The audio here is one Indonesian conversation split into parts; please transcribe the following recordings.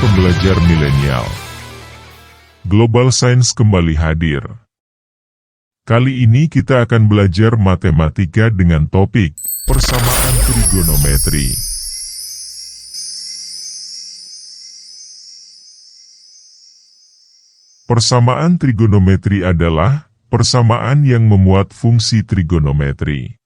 pembelajar milenial. Global Science kembali hadir. Kali ini kita akan belajar matematika dengan topik persamaan trigonometri. Persamaan trigonometri adalah persamaan yang memuat fungsi trigonometri.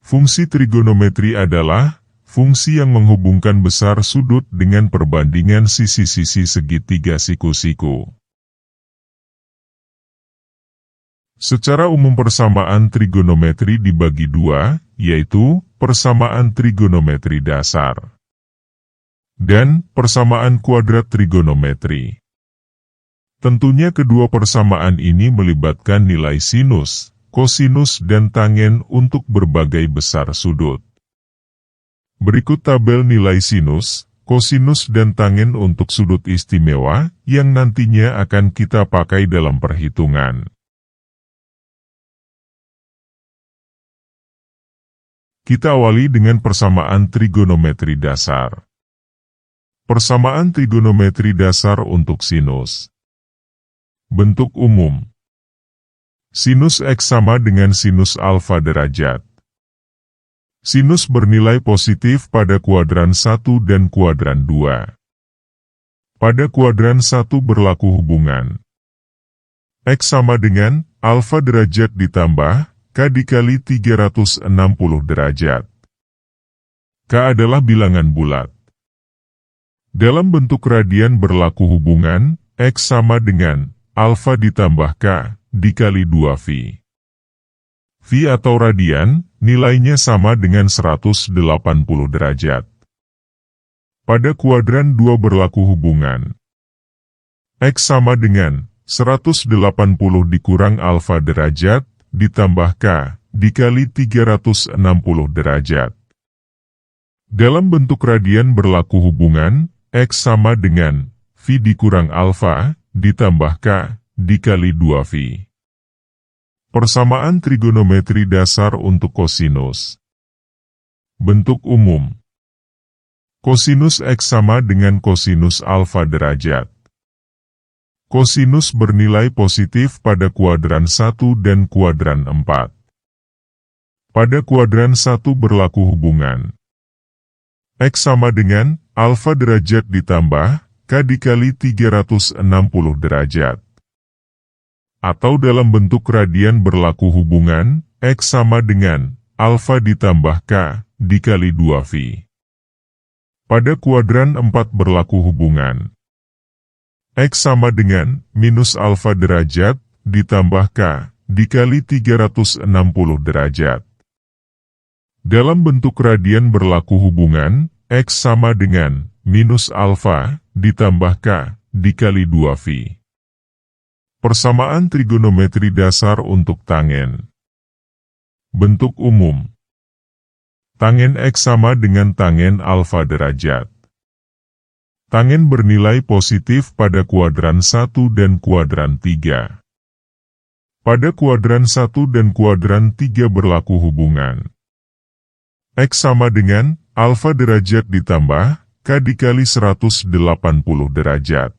Fungsi trigonometri adalah fungsi yang menghubungkan besar sudut dengan perbandingan sisi-sisi segitiga siku-siku. Secara umum persamaan trigonometri dibagi dua, yaitu persamaan trigonometri dasar dan persamaan kuadrat trigonometri. Tentunya kedua persamaan ini melibatkan nilai sinus, kosinus dan tangen untuk berbagai besar sudut. Berikut tabel nilai sinus, kosinus dan tangen untuk sudut istimewa yang nantinya akan kita pakai dalam perhitungan. Kita awali dengan persamaan trigonometri dasar. Persamaan trigonometri dasar untuk sinus. Bentuk umum. Sinus X sama dengan sinus alfa derajat. Sinus bernilai positif pada kuadran 1 dan kuadran 2. Pada kuadran 1 berlaku hubungan X sama dengan alfa derajat ditambah K dikali 360 derajat. K adalah bilangan bulat. Dalam bentuk radian berlaku hubungan X sama dengan alfa ditambah K dikali 2V. V atau radian, nilainya sama dengan 180 derajat. Pada kuadran 2 berlaku hubungan X sama dengan 180 dikurang alfa derajat, ditambah K, dikali 360 derajat. Dalam bentuk radian berlaku hubungan X sama dengan V dikurang alfa, ditambah K, dikali 2V. Persamaan trigonometri dasar untuk kosinus. Bentuk umum. Kosinus X sama dengan kosinus alfa derajat. Kosinus bernilai positif pada kuadran 1 dan kuadran 4. Pada kuadran 1 berlaku hubungan X sama dengan alfa derajat ditambah K dikali 360 derajat. Atau dalam bentuk radian berlaku hubungan X sama dengan alfa ditambah K dikali 2V. Pada kuadran 4 berlaku hubungan X sama dengan minus alfa derajat ditambah K dikali 360 derajat. Dalam bentuk radian berlaku hubungan X sama dengan minus alfa ditambah K dikali 2V. Persamaan trigonometri dasar untuk tangen. Bentuk umum. Tangen X sama dengan tangen alfa derajat. Tangen bernilai positif pada kuadran 1 dan kuadran 3. Pada kuadran 1 dan kuadran 3 berlaku hubungan X sama dengan alfa derajat ditambah K dikali 180 derajat.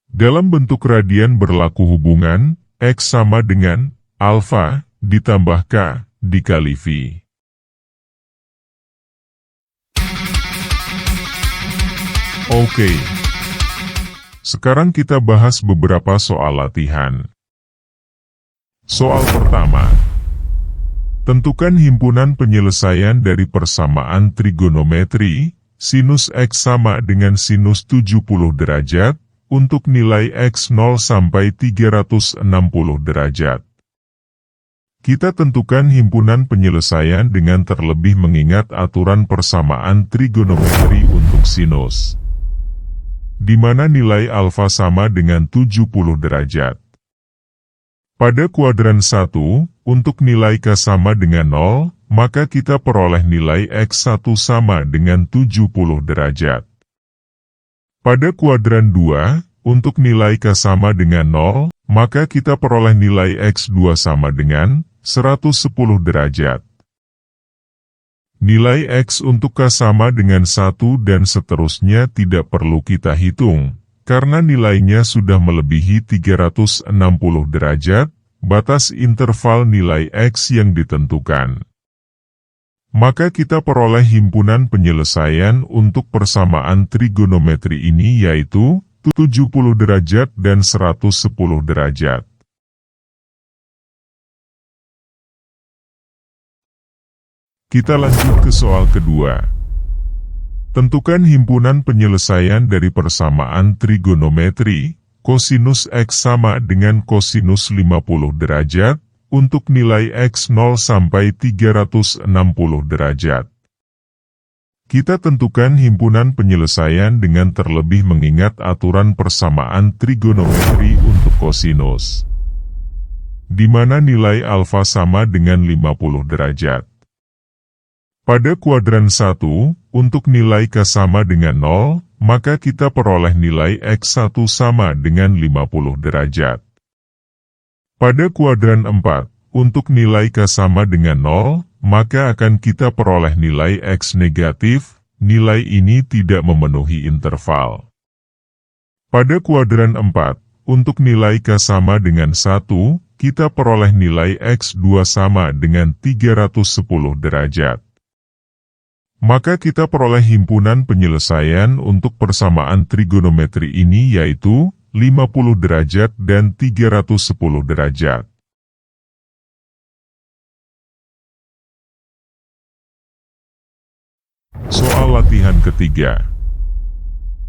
Dalam bentuk radian berlaku hubungan X sama dengan alfa ditambah K dikali V. Oke. Sekarang kita bahas beberapa soal latihan. Soal pertama. Tentukan himpunan penyelesaian dari persamaan trigonometri, sinus X sama dengan sinus 70 derajat, untuk nilai X 0 sampai 360 derajat. Kita tentukan himpunan penyelesaian dengan terlebih mengingat aturan persamaan trigonometri untuk sinus, di mana nilai alfa sama dengan 70 derajat. Pada kuadran 1, untuk nilai K sama dengan 0, maka kita peroleh nilai X1 sama dengan 70 derajat. Pada kuadran 2, untuk nilai K sama dengan 0, maka kita peroleh nilai X2 sama dengan 110 derajat. nilai X untuk K sama dengan 1 dan seterusnya tidak perlu kita hitung, karena nilainya sudah melebihi 360 derajat, batas interval nilai X yang ditentukan. Maka kita peroleh himpunan penyelesaian untuk persamaan trigonometri ini yaitu 70 derajat dan 110 derajat. Kita lanjut ke soal kedua. Tentukan himpunan penyelesaian dari persamaan trigonometri, kosinus X sama dengan kosinus 50 derajat, untuk nilai X 0 sampai 360 derajat. Kita tentukan himpunan penyelesaian dengan terlebih mengingat aturan persamaan trigonometri untuk kosinus, di mana nilai alfa sama dengan 50 derajat. Pada kuadran 1, untuk nilai K sama dengan 0, maka kita peroleh nilai X1 sama dengan 50 derajat. Pada kuadran 4, untuk nilai K sama dengan 0, maka akan kita peroleh nilai X negatif, nilai ini tidak memenuhi interval. Pada kuadran 4, untuk nilai K sama dengan 1, kita peroleh nilai X2 sama dengan 310 derajat. Maka kita peroleh himpunan penyelesaian untuk persamaan trigonometri ini yaitu 50 derajat dan 310 derajat. Soal latihan ketiga.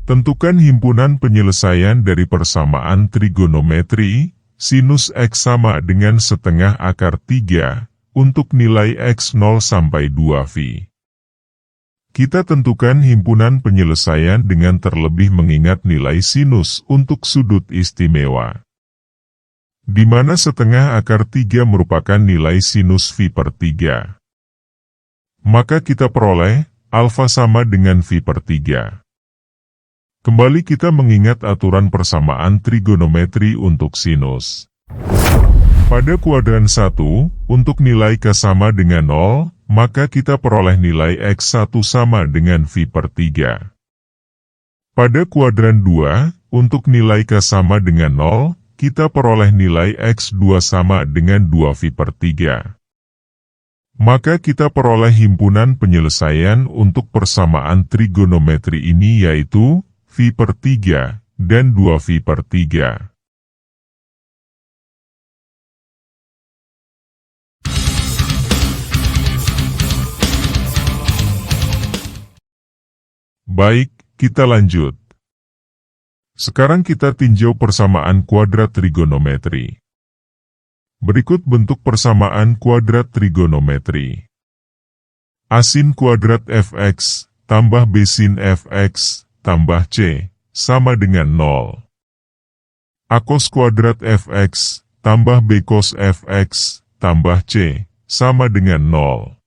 Tentukan himpunan penyelesaian dari persamaan trigonometri, sinus X sama dengan setengah akar 3, untuk nilai X 0 sampai 2π. Kita tentukan himpunan penyelesaian dengan terlebih mengingat nilai sinus untuk sudut istimewa, di mana setengah akar 3 merupakan nilai sinus φ per 3. Maka kita peroleh alfa sama dengan φ per 3. Kembali kita mengingat aturan persamaan trigonometri untuk sinus. Pada kuadran 1, untuk nilai K sama dengan 0, maka kita peroleh nilai X1 sama dengan φ per 3. Pada kuadran 2, untuk nilai K sama dengan 0, kita peroleh nilai X2 sama dengan 2π per 3. Maka kita peroleh himpunan penyelesaian untuk persamaan trigonometri ini yaitu φ per 3 dan 2π per 3. Baik, kita lanjut. Sekarang kita tinjau persamaan kuadrat trigonometri. Berikut bentuk persamaan kuadrat trigonometri. A sin kuadrat fx tambah b sin fx tambah c sama dengan 0. A cos kuadrat fx tambah b cos fx tambah c sama dengan 0.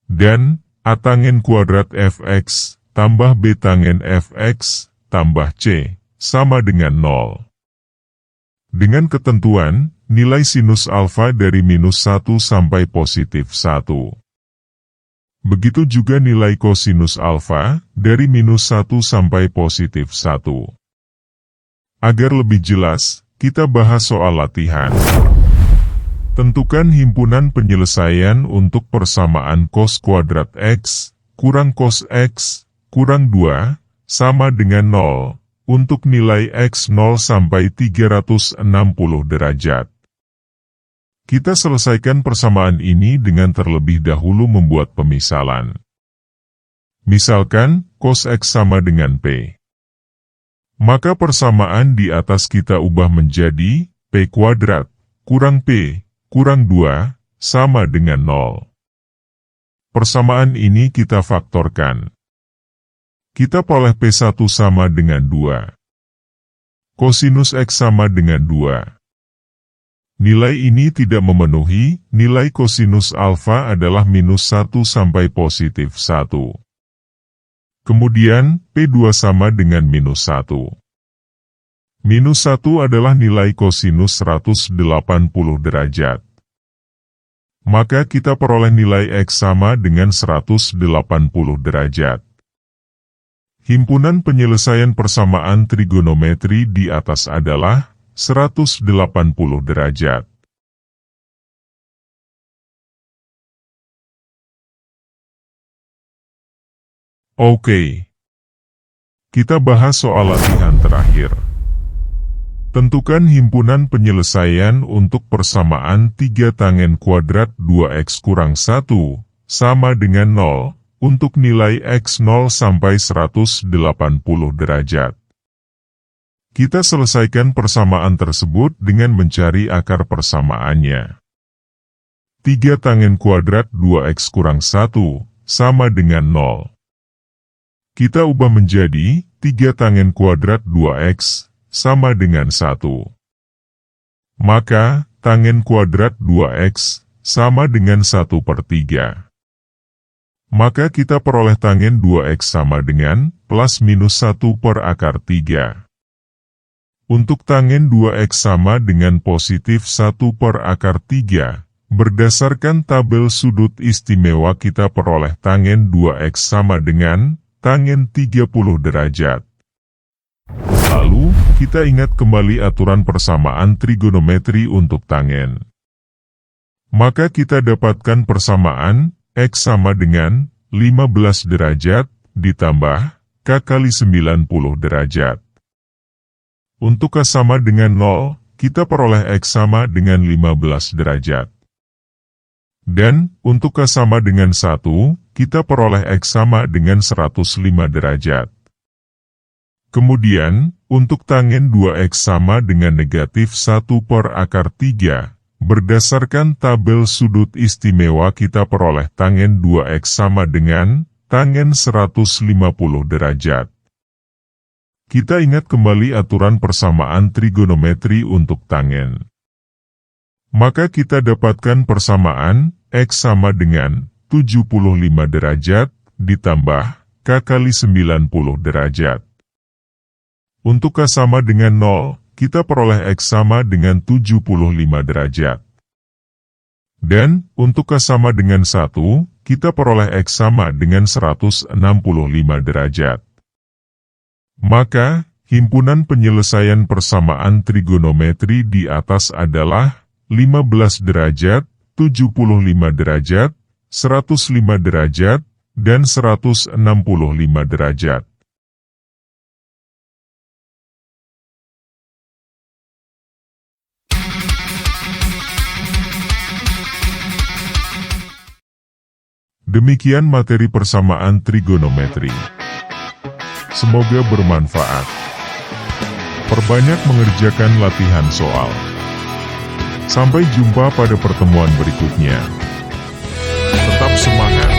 Dan A tangen kuadrat fx tambah b tangen fx tambah c sama dengan 0. Dengan ketentuan, nilai sinus alfa dari minus 1 sampai positif 1. Begitu juga nilai kosinus alfa dari minus 1 sampai positif 1. Agar lebih jelas, kita bahas soal latihan. Tentukan himpunan penyelesaian untuk persamaan cos kuadrat x kurang cos x kurang 2 sama dengan 0 untuk nilai x 0 sampai 360 derajat. Kita selesaikan persamaan ini dengan terlebih dahulu membuat pemisalan. Misalkan, cos x sama dengan p. Maka persamaan di atas kita ubah menjadi p kuadrat kurang p kurang 2, sama dengan 0. Persamaan ini kita faktorkan. Kita peroleh P1 sama dengan 2. Kosinus X sama dengan 2. Nilai ini tidak memenuhi, nilai kosinus alfa adalah minus 1 sampai positif 1. Kemudian, P2 sama dengan minus 1. Minus 1 adalah nilai kosinus 180 derajat. maka kita peroleh nilai X sama dengan 180 derajat. Himpunan penyelesaian persamaan trigonometri di atas adalah 180 derajat. Oke. Kita bahas soal latihan terakhir. Tentukan himpunan penyelesaian untuk persamaan 3 tangen kuadrat 2x kurang 1 sama dengan 0 untuk nilai x 0 sampai 180 derajat. Kita selesaikan persamaan tersebut dengan mencari akar persamaannya. 3 tangen kuadrat 2x kurang 1 sama dengan 0. Kita ubah menjadi 3 tangen kuadrat 2x sama dengan 1. Maka, tangen kuadrat 2x sama dengan 1/3. Maka kita peroleh tangen 2x sama dengan plus minus 1 per akar 3. Untuk tangen 2x sama dengan positif 1 per akar 3, berdasarkan tabel sudut istimewa kita peroleh tangen 2x sama dengan tangen 30 derajat. Lalu, kita ingat kembali aturan persamaan trigonometri untuk tangen. Maka kita dapatkan persamaan X sama dengan 15 derajat ditambah K kali 90 derajat. Untuk K sama dengan 0, kita peroleh X sama dengan 15 derajat. Dan, untuk K sama dengan 1, kita peroleh X sama dengan 105 derajat. Kemudian, untuk tangen 2x sama dengan negatif 1 per akar 3, berdasarkan tabel sudut istimewa kita peroleh tangen 2x sama dengan tangen 150 derajat. Kita ingat kembali aturan persamaan trigonometri untuk tangen. Maka kita dapatkan persamaan X sama dengan 75 derajat ditambah K kali 90 derajat. Untuk K sama dengan 0, kita peroleh X sama dengan 75 derajat. Dan, untuk K sama dengan 1, kita peroleh X sama dengan 165 derajat. Maka, himpunan penyelesaian persamaan trigonometri di atas adalah 15 derajat, 75 derajat, 105 derajat, dan 165 derajat. Demikian materi persamaan trigonometri. Semoga bermanfaat. Perbanyak mengerjakan latihan soal. Sampai jumpa pada pertemuan berikutnya. Tetap semangat.